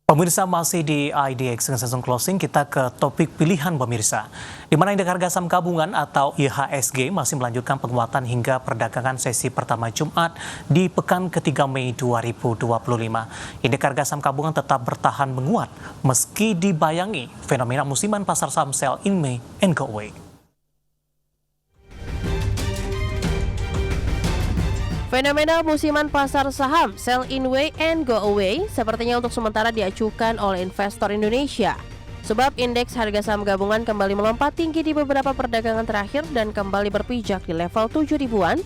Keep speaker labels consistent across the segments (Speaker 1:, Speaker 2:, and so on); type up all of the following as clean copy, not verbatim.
Speaker 1: Pemirsa, masih di IDX dengan season closing, kita ke topik pilihan pemirsa. Di mana Indeks Harga Saham Gabungan atau IHSG masih melanjutkan penguatan hingga perdagangan sesi pertama Jumat di pekan ketiga Mei 2025. Indeks Harga Saham Gabungan tetap bertahan menguat meski dibayangi fenomena musiman pasar saham sell in May and go away.
Speaker 2: Fenomena musiman pasar saham sell in way and go away sepertinya untuk sementara diacuhkan oleh investor Indonesia. Sebab indeks harga saham gabungan kembali melompat tinggi di beberapa perdagangan terakhir dan kembali berpijak di level 7 ribuan.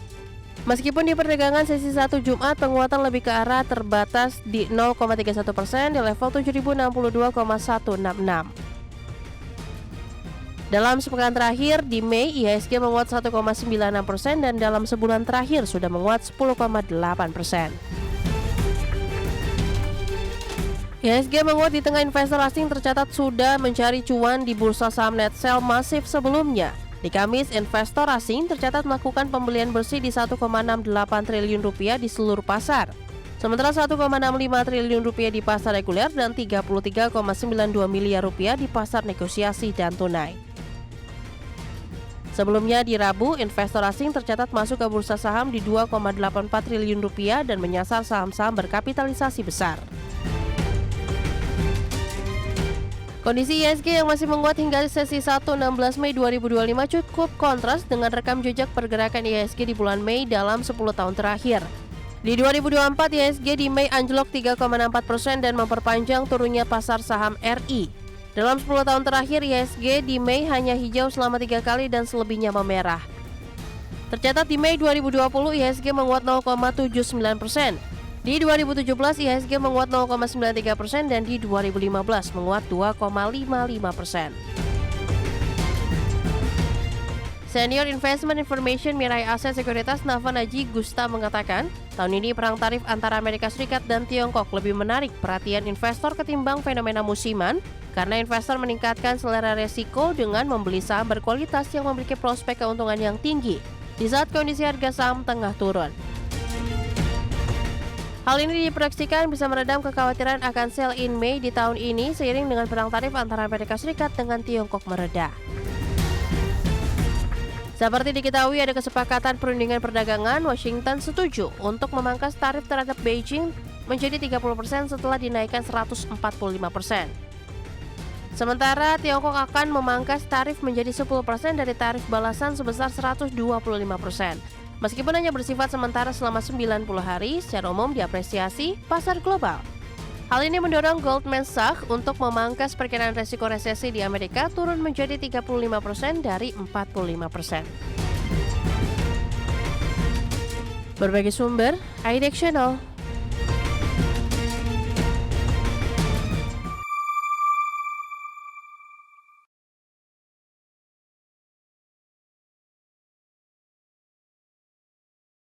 Speaker 2: Meskipun di perdagangan sesi 1 Jumat penguatan lebih ke arah terbatas di 0,31% di level 7.062,166. Dalam sepekan terakhir di Mei, IHSG menguat 1,96% dan dalam sebulan terakhir sudah menguat 10,8%. IHSG menguat di tengah investor asing tercatat sudah mencari cuan di bursa saham net sell masif sebelumnya. Di Kamis, investor asing tercatat melakukan pembelian bersih di 1,68 triliun rupiah di seluruh pasar. Sementara 1,65 triliun rupiah di pasar reguler dan 33,92 miliar rupiah di pasar negosiasi dan tunai. Sebelumnya di Rabu, investor asing tercatat masuk ke bursa saham di 2,84 triliun rupiah dan menyasar saham-saham berkapitalisasi besar. Kondisi IHSG yang masih menguat hingga sesi 1 16 Mei 2025 cukup kontras dengan rekam jejak pergerakan IHSG di bulan Mei dalam 10 tahun terakhir. Di 2024, IHSG di Mei anjlok 3,64% dan memperpanjang turunnya pasar saham RI. Dalam 10 tahun terakhir, IHSG di Mei hanya hijau selama 3 kali dan selebihnya memerah. Tercatat di Mei 2020, IHSG menguat 0,79%. Di 2017, IHSG menguat 0,93% dan di 2015 menguat 2,55%. Senior Investment Information Mirai Aset Sekuritas Nafa Naji Gusta mengatakan, tahun ini perang tarif antara Amerika Serikat dan Tiongkok lebih menarik perhatian investor ketimbang fenomena musiman karena investor meningkatkan selera resiko dengan membeli saham berkualitas yang memiliki prospek keuntungan yang tinggi di saat kondisi harga saham tengah turun. Hal ini diproyeksikan bisa meredam kekhawatiran akan sell in May di tahun ini seiring dengan perang tarif antara Amerika Serikat dengan Tiongkok mereda. Seperti diketahui, ada kesepakatan perundingan perdagangan. Washington setuju untuk memangkas tarif terhadap Beijing menjadi 30% setelah dinaikkan 145%. Sementara Tiongkok akan memangkas tarif menjadi 10% dari tarif balasan sebesar 125%. Meskipun hanya bersifat sementara selama 90 hari, secara umum diapresiasi pasar global. Hal ini mendorong Goldman Sachs untuk memangkas perkiraan resiko resesi di Amerika turun menjadi 35% dari 45%. Berbagai sumber, IDX Channel.